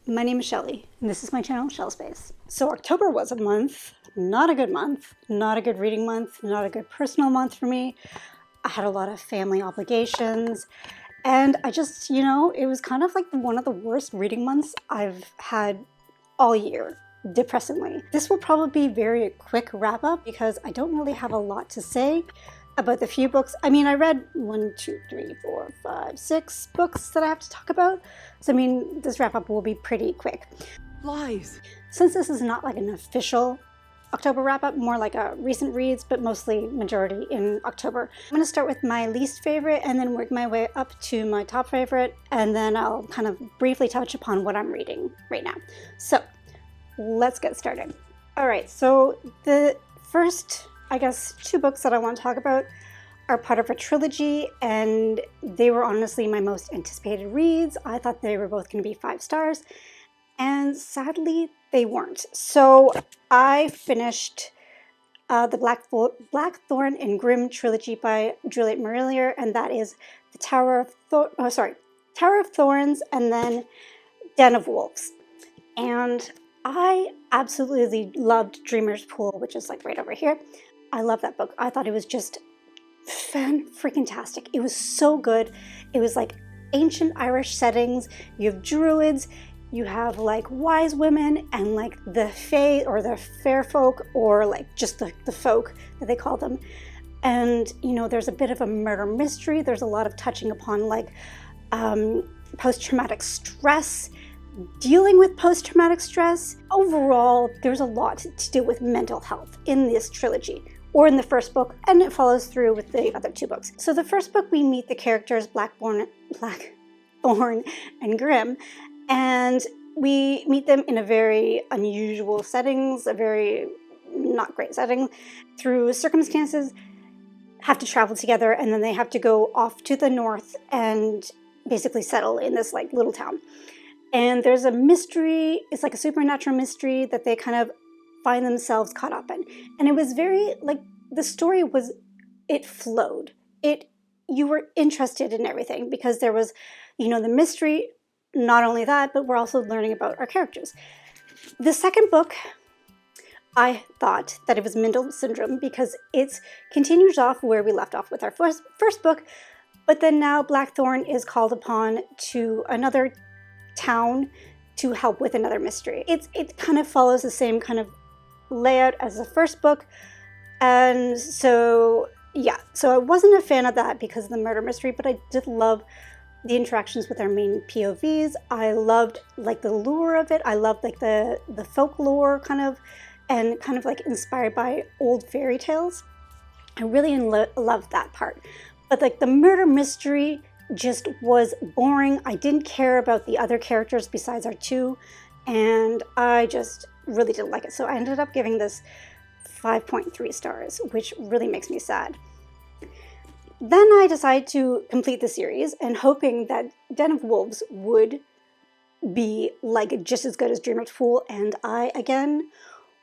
My name is Shelly, and this is my channel, Shell Space. So October was a month, not a good month, not a good reading month, not a good personal month for me. I had a lot of family obligations, and I just, it was kind of like one of the worst reading months I've had all year, depressingly. This will probably be very quick wrap up because I don't really have a lot to say about the few books. I mean, I read 6 books that I have to talk about. So, I mean, this wrap up will be pretty quick. Lies. Since this is not like an official October wrap up, more like a recent reads, but mostly majority in October. I'm gonna start with my least favorite and then work my way up to my top favorite. And then I'll kind of briefly touch upon what I'm reading right now. So let's get started. All right, so the first, I guess, 2 books that I want to talk about are part of a trilogy, and they were honestly my most anticipated reads. I thought they were both going to be 5 stars, and sadly they weren't. So I finished the Blackthorn and Grim trilogy by Juliet Marillier, and that is the Tower of Thorns and then Den of Wolves. And I absolutely loved Dreamer's Pool, which is like right over here. I love that book. I thought it was just fan-freaking-tastic. It was so good. It was like ancient Irish settings. You have druids, you have like wise women, and like the fae or the fair folk, or like just the folk that they call them. And there's a bit of a murder mystery. There's a lot of touching upon like post-traumatic stress, dealing with post-traumatic stress. Overall, there's a lot to do with mental health in this trilogy, or in the first book, and it follows through with the other 2 books. So the first book, we meet the characters Blackthorn and Grim, and we meet them in a very unusual settings, a very not great setting, through circumstances, have to travel together, and then they have to go off to the north and basically settle in this like little town. And there's a mystery, it's like a supernatural mystery that they kind of find themselves caught up in. And it was very, like, the story was, it flowed. You were interested in everything because there was, the mystery, not only that, but we're also learning about our characters. The second book, I thought that it was Mendel Syndrome because it continues off where we left off with our first book, but then now Blackthorn is called upon to another town to help with another mystery. It kind of follows the same kind of layout as the first book, and so I wasn't a fan of that because of the murder mystery, but I did love the interactions with our main POVs. I loved like the lure of it. I loved like the folklore kind of, and kind of like inspired by old fairy tales. I really loved that part, but like the murder mystery just was boring. I didn't care about the other characters besides our 2, and I just really didn't like it. So I ended up giving this 5.3 stars, which really makes me sad. Then I decided to complete the series and hoping that Den of Wolves would be like just as good as Dreamer's Pool, and I again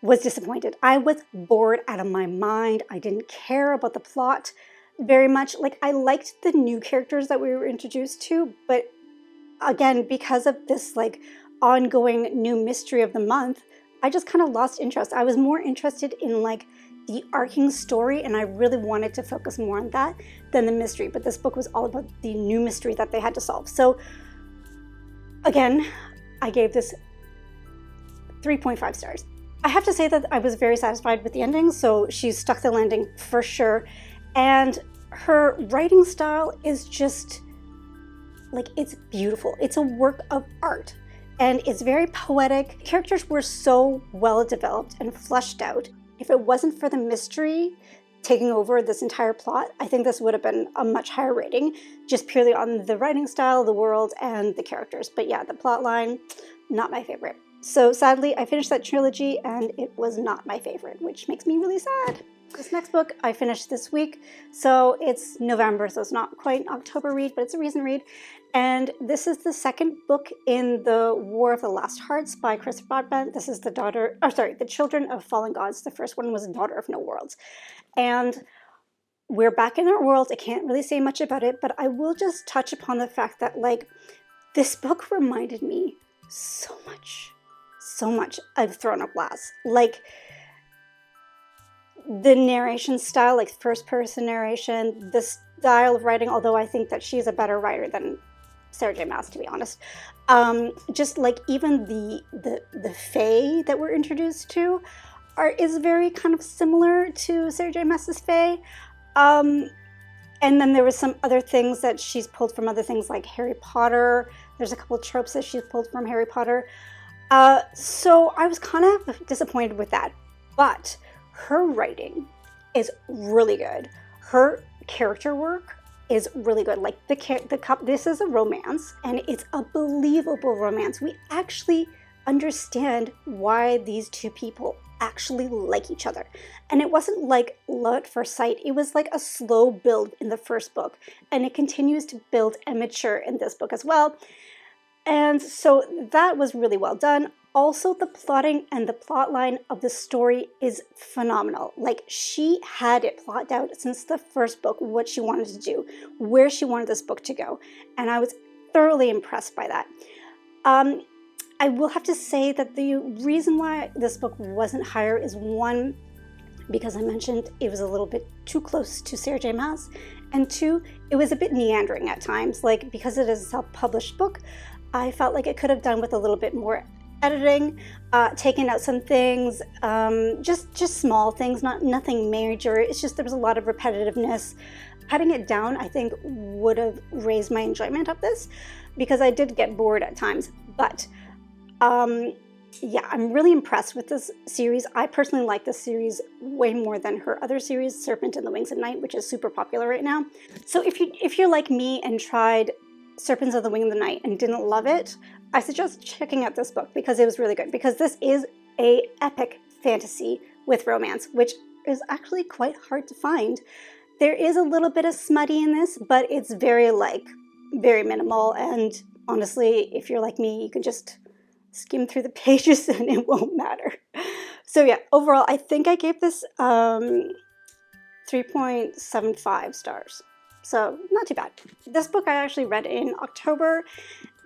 was disappointed. I was bored out of my mind. I didn't care about the plot very much. Like, I liked the new characters that we were introduced to, but again, because of this like ongoing new mystery of the month, I just kind of lost interest. I was more interested in like the arcing story, and I really wanted to focus more on that than the mystery, but this book was all about the new mystery that they had to solve. So again, I gave this 3.5 stars. I have to say that I was very satisfied with the ending, so she stuck the landing for sure. And her writing style is just like, it's beautiful. It's a work of art, and it's very poetic. Characters were so well developed and fleshed out. If it wasn't for the mystery taking over this entire plot, I think this would have been a much higher rating, just purely on the writing style, the world, and the characters. But yeah, the plot line, not my favorite. So sadly, I finished that trilogy and it was not my favorite, which makes me really sad. This next book I finished this week, so it's November, so it's not quite an October read, but it's a recent read. And this is the second book in the War of the Last Hearts by Chris Broadbent. This is the Children of Fallen Gods. The first one was Daughter of No Worlds. And we're back in our world. I can't really say much about it, but I will just touch upon the fact that, like, this book reminded me so much of Throne of Glass. Like, the narration style, like first person narration, the style of writing, although I think that she's a better writer than Sarah J. Maas, to be honest. Just like even the Fae that we're introduced to is very kind of similar to Sarah J. Maas's Fae. And then there was some other things that she's pulled from other things like Harry Potter. There's a couple of tropes that she's pulled from Harry Potter. So I was kind of disappointed with that. But her writing is really good. Her character work is really good. Like this is a romance, and it's a believable romance. We actually understand why these two people actually like each other. And it wasn't like love at first sight. It was like a slow build in the first book, and it continues to build and mature in this book as well. And so that was really well done. Also, the plotting and the plot line of the story is phenomenal. Like, she had it plotted out since the first book, what she wanted to do, where she wanted this book to go. And I was thoroughly impressed by that. I will have to say that the reason why this book wasn't higher is, one, because I mentioned it was a little bit too close to Sarah J. Maas, and two, it was a bit meandering at times. Like, because it is a self-published book, I felt like it could have done with a little bit more editing, taking out some things, just small things, nothing major. It's just there was a lot of repetitiveness. Cutting it down, I think, would have raised my enjoyment of this, because I did get bored at times. But yeah, I'm really impressed with this series. I personally like this series way more than her other series, Serpent and the Wings of Night, which is super popular right now. So if you're like me and tried Serpents of the Wing of the Night and didn't love it, I suggest checking out this book, because it was really good. Because this is a epic fantasy with romance, which is actually quite hard to find. There is a little bit of smutty in this, but it's very minimal. And honestly, if you're like me, you can just skim through the pages and it won't matter. So yeah, overall, I think I gave this 3.75 stars. So not too bad. This book I actually read in October,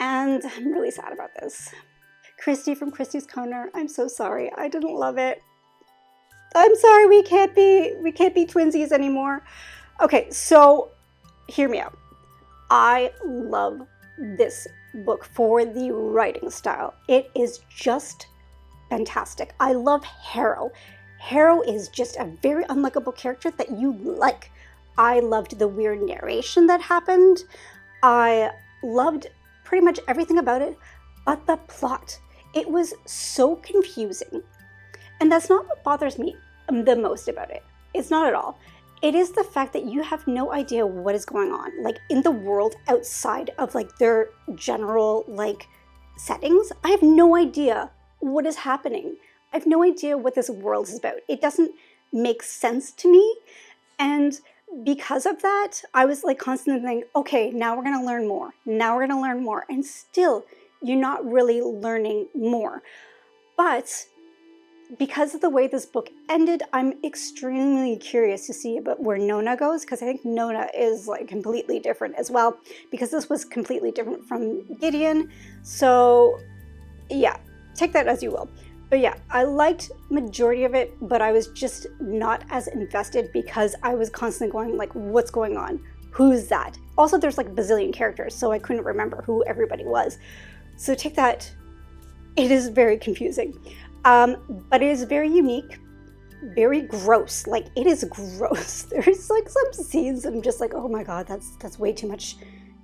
and I'm really sad about this. Christy from Christy's Corner, I'm so sorry. I didn't love it. I'm sorry, we can't be twinsies anymore. Okay, so hear me out. I love this book for the writing style. It is just fantastic. I love Harrow. Harrow is just a very unlikable character that you like. I loved the weird narration that happened. I loved pretty much everything about it, but the plot. It was so confusing. And that's not what bothers me the most about it. It's not at all. It is the fact that you have no idea what is going on, like in the world outside of like their general like settings. I have no idea what is happening. I have no idea what this world is about. It doesn't make sense to me. And because of that, I was like constantly thinking, okay, now we're going to learn more. Now we're going to learn more. And still, you're not really learning more. But because of the way this book ended, I'm extremely curious to see about where Nona goes, because I think Nona is like completely different as well, because this was completely different from Gideon. So yeah, take that as you will. But yeah, I liked majority of it, but I was just not as invested because I was constantly going like, what's going on? Who's that? Also, there's like a bazillion characters, so I couldn't remember who everybody was. So take that. It is very confusing. But it is very unique, very gross. Like, it is gross. There's like some scenes I'm just like, oh my God, that's way too much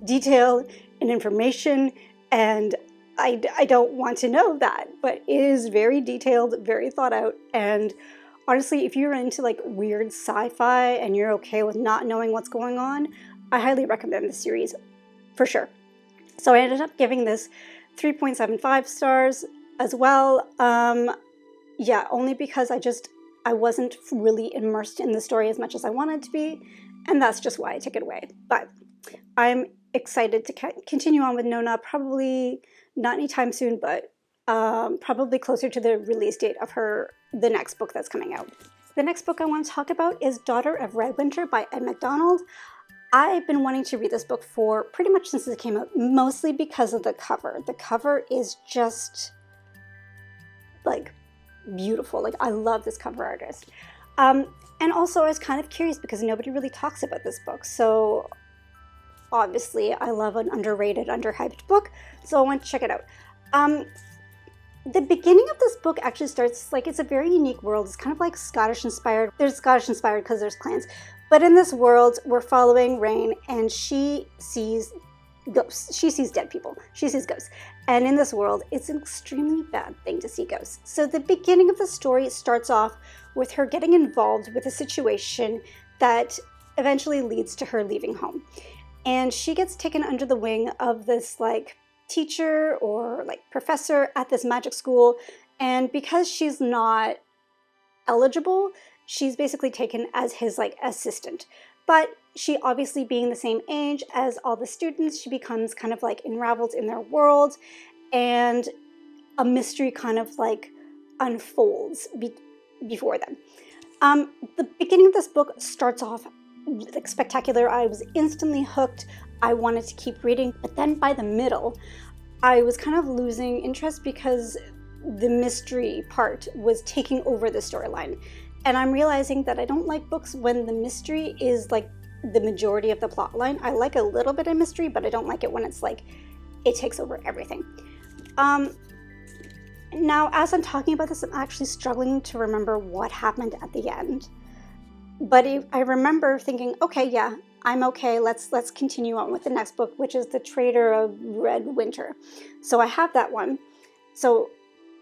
detail and information, and I don't want to know that, but it is very detailed, very thought out. And honestly, if you're into like weird sci-fi and you're okay with not knowing what's going on, I highly recommend this series for sure. So I ended up giving this 3.75 stars as well. Yeah, only because I wasn't really immersed in the story as much as I wanted to be, and that's just why I took it away. But I'm excited to continue on with Nona, probably not anytime soon, but probably closer to the release date of the next book that's coming out. The next book I want to talk about is Daughter of Redwinter by Ed MacDonald. I've been wanting to read this book for pretty much since it came out, mostly because of the cover. The cover is just like beautiful. Like, I love this cover artist. And also I was kind of curious because nobody really talks about this book. So obviously I love an underrated, underhyped book, so I want to check it out. The beginning of this book actually starts like, it's a very unique world. It's kind of like Scottish inspired. There's Scottish inspired because there's clans. But in this world, we're following Rain, and she sees ghosts. She sees dead people. She sees ghosts. And in this world, it's an extremely bad thing to see ghosts. So the beginning of the story starts off with her getting involved with a situation that eventually leads to her leaving home. And she gets taken under the wing of this like teacher or like professor at this magic school. And because she's not eligible, she's basically taken as his like assistant. But she, obviously being the same age as all the students, she becomes kind of like enraveled in their world, and a mystery kind of like unfolds before them. The beginning of this book starts off like spectacular. I was instantly hooked. I wanted to keep reading, but then by the middle, I was kind of losing interest because the mystery part was taking over the storyline. And I'm realizing that I don't like books when the mystery is like the majority of the plot line. I like a little bit of mystery, but I don't like it when it's like, it takes over everything. Now, as I'm talking about this, I'm actually struggling to remember what happened at the end. But I remember thinking, okay, yeah, I'm okay. Let's continue on with the next book, which is The Traitor of Redwinter. So I have that one. So,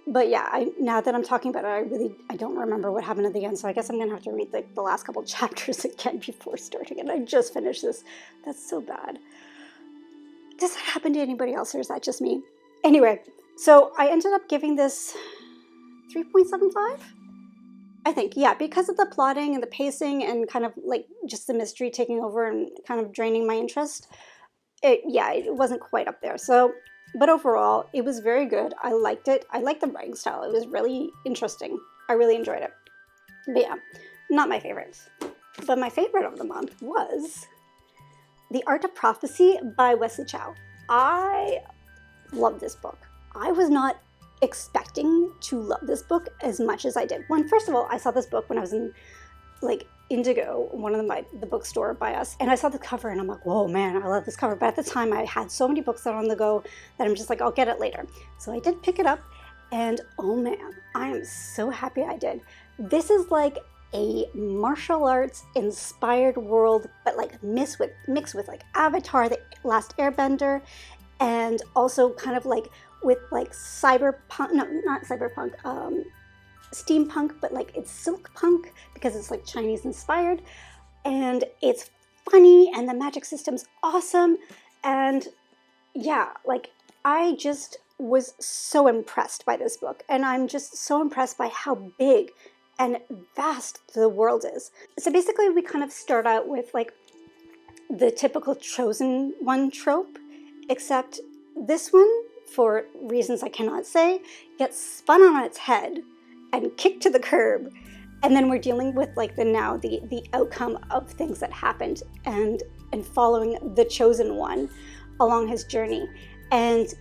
but yeah, now that I'm talking about it, I don't remember what happened at the end. So I guess I'm gonna have to read the last couple chapters again before starting it. I just finished this. That's so bad. Does that happen to anybody else, or is that just me? Anyway, so I ended up giving this 3.75. I think, yeah, because of the plotting and the pacing and kind of like just the mystery taking over and kind of draining my interest. It wasn't quite up there. So, but overall, it was very good. I liked it. I liked the writing style. It was really interesting. I really enjoyed it. But yeah, not my favorite. But my favorite of the month was The Art of Prophecy by Wesley Chow. I love this book. I was not expecting to love this book as much as I did. First of all, I saw this book when I was in like Indigo, one of the bookstore by us, and I saw the cover and I'm like, whoa man, I love this cover. But at the time I had so many books that are on the go that I'm just like, I'll get it later. So I did pick it up, and oh man, I am so happy I did. This is like a martial arts inspired world, but like mixed with like Avatar, The Last Airbender, and also kind of like with like cyberpunk, no, not cyberpunk, steampunk, but like it's silk punk because it's like Chinese inspired, and it's funny, and the magic system's awesome. And yeah, like I just was so impressed by this book, and I'm just so impressed by how big and vast the world is. So basically we kind of start out with like the typical chosen one trope, except this one, for reasons I cannot say, gets spun on its head and kicked to the curb. And then we're dealing with like the outcome of things that happened and following the chosen one along his journey. And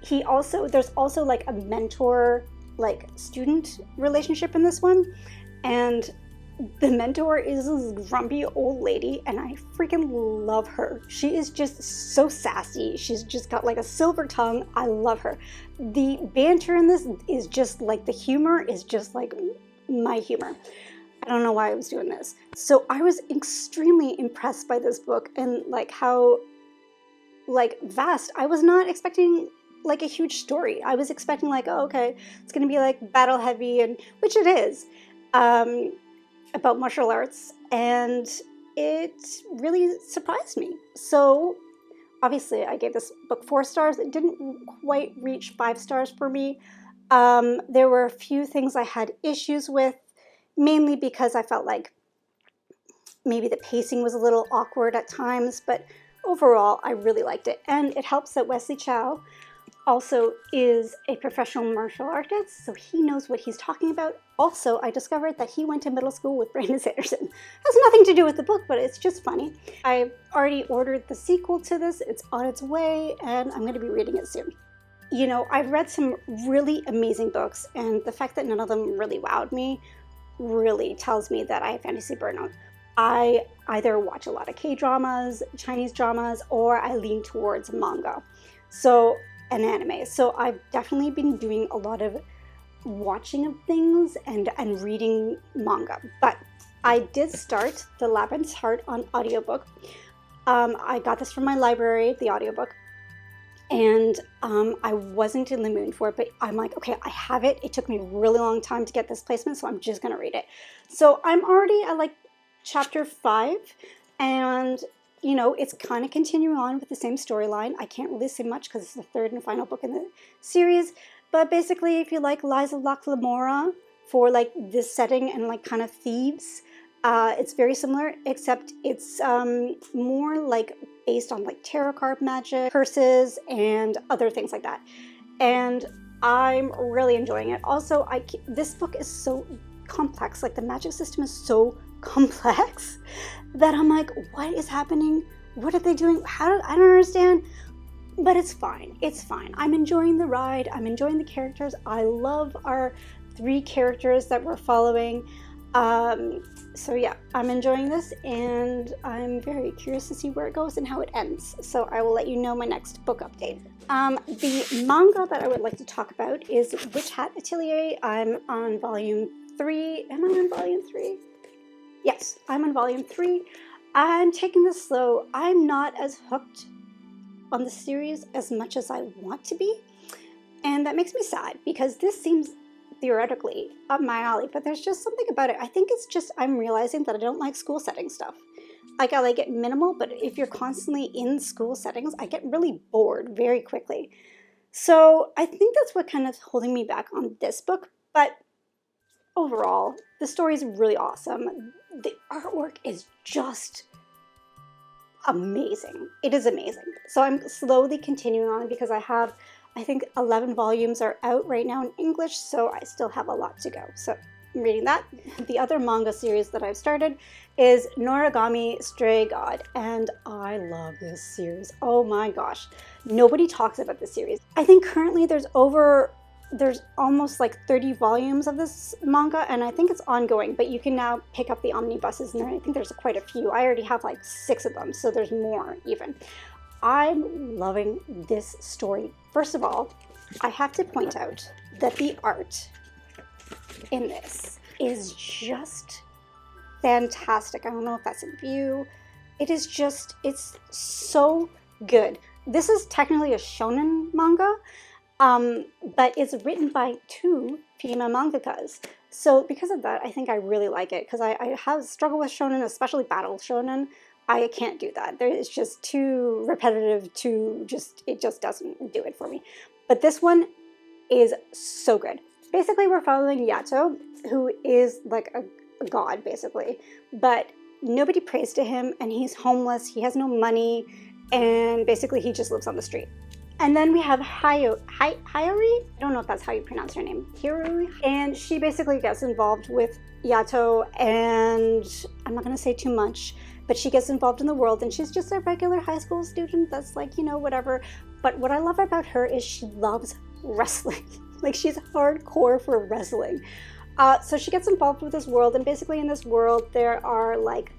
there's also like a mentor like student relationship in this one. And the mentor is this grumpy old lady, and I freaking love her. She is just so sassy. She's just got like a silver tongue. I love her. The banter in this is just like, the humor is just like my humor. I don't know why I was doing this. So I was extremely impressed by this book and like how like vast. I was not expecting like a huge story. I was expecting like, oh, okay, it's gonna be like battle heavy, and which it is. About martial arts, and it really surprised me. So obviously I gave this book 4 stars. It didn't quite reach 5 stars for me. There were a few things I had issues with, mainly because I felt like maybe the pacing was a little awkward at times, but overall I really liked it. And it helps that Wesley Chow also is a professional martial artist, so he knows what he's talking about. Also, I discovered that he went to middle school with Brandon Sanderson. Has nothing to do with the book, but it's just funny. I've already ordered the sequel to this. It's on its way, and I'm going to be reading it soon. You know, I've read some really amazing books, and the fact that none of them really wowed me really tells me that I have fantasy burnout. I either watch a lot of K-dramas, Chinese dramas, or I lean towards manga. So, and anime. So I've definitely been doing a lot of watching of things and reading manga. But I did start The Labyrinth's Heart on audiobook. I got this from my library, the audiobook. And I wasn't in the mood for it, but I'm like, okay, I have it. It took me a really long time to get this placement, so I'm just going to read it. So I'm already at like chapter 5, and you know, it's kind of continuing on with the same storyline. I can't really say much because it's the third and final book in the series, but basically if you like Liza Locke-Lamora for like this setting and like kind of thieves, it's very similar, except it's more like based on like tarot card magic, curses, and other things like that. And I'm really enjoying it. Also, this book is so complex, like the magic system is so complex that I'm like, what is happening? What are they doing? I don't understand. But it's fine. It's fine. I'm enjoying the ride. I'm enjoying the characters. I love our 3 characters that we're following. So yeah, I'm enjoying this, and I'm very curious to see where it goes and how it ends. So I will let you know my next book update. The manga that I would like to talk about is Witch Hat Atelier. I'm on volume 3. Am I on volume 3? Yes, I'm on volume 3. I'm taking this slow. I'm not as hooked on the series as much as I want to be. And that makes me sad because this seems theoretically up my alley, but there's just something about it. I think it's just I'm realizing that I don't like school setting stuff. Like I like it minimal, but if you're constantly in school settings, I get really bored very quickly. So I think that's what kind of holding me back on this book. But overall, the story is really awesome. The artwork is just amazing. It is amazing. So I'm slowly continuing on because I think 11 volumes are out right now in English, so I still have a lot to go. So I'm reading that. The other manga series that I've started is Noragami Stray God, and I love this series. Oh my gosh. Nobody talks about this series. I think currently there's almost like 30 volumes of this manga, and I think it's ongoing, but you can now pick up the omnibuses, and I think there's quite a few. I already have like 6 of them, so there's more even. I'm loving this story. First of all, I have to point out that the art in this is just fantastic. I don't know if that's in view. It's so good. This is technically a shonen manga, but it's written by 2 female mangakas. So because of that, I think I really like it, because I have struggled with shonen, especially battle shonen. I can't do that. It's just too repetitive, it just doesn't do it for me. But this one is so good. Basically, we're following Yato, who is like a god, basically. But nobody prays to him, and he's homeless, he has no money, and basically he just lives on the street. And then we have Hayori, I don't know if that's how you pronounce her name, Hiroi, and she basically gets involved with Yato, and I'm not going to say too much, but she gets involved in the world, and she's just a regular high school student that's like, you know, whatever. But what I love about her is she loves wrestling. Like, she's hardcore for wrestling. So she gets involved with this world, and basically in this world there are like,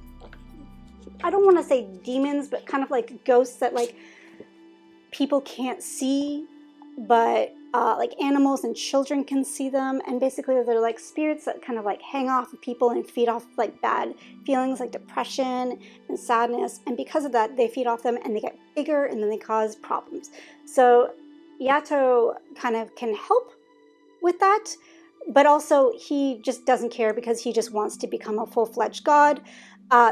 I don't want to say demons, but kind of like ghosts that like people can't see, but like animals and children can see them, and basically they're like spirits that kind of like hang off of people and feed off like bad feelings like depression and sadness, and because of that they feed off them and they get bigger and then they cause problems. So Yato kind of can help with that, but also he just doesn't care because he just wants to become a full-fledged god.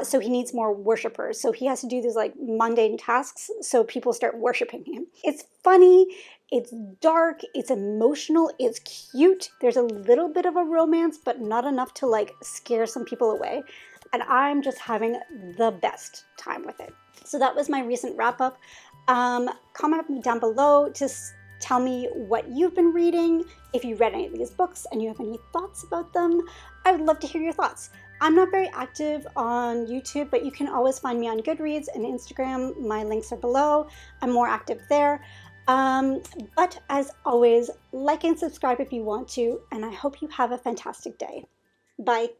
So he needs more worshipers. So he has to do these like mundane tasks so people start worshiping him. It's funny, it's dark, it's emotional, it's cute. There's a little bit of a romance, but not enough to like scare some people away. And I'm just having the best time with it. So that was my recent wrap up. Comment down below to Tell me what you've been reading. If you read any of these books and you have any thoughts about them, I would love to hear your thoughts. I'm not very active on YouTube, but you can always find me on Goodreads and Instagram. My links are below. I'm more active there. But as always, like and subscribe if you want to, and I hope you have a fantastic day. Bye.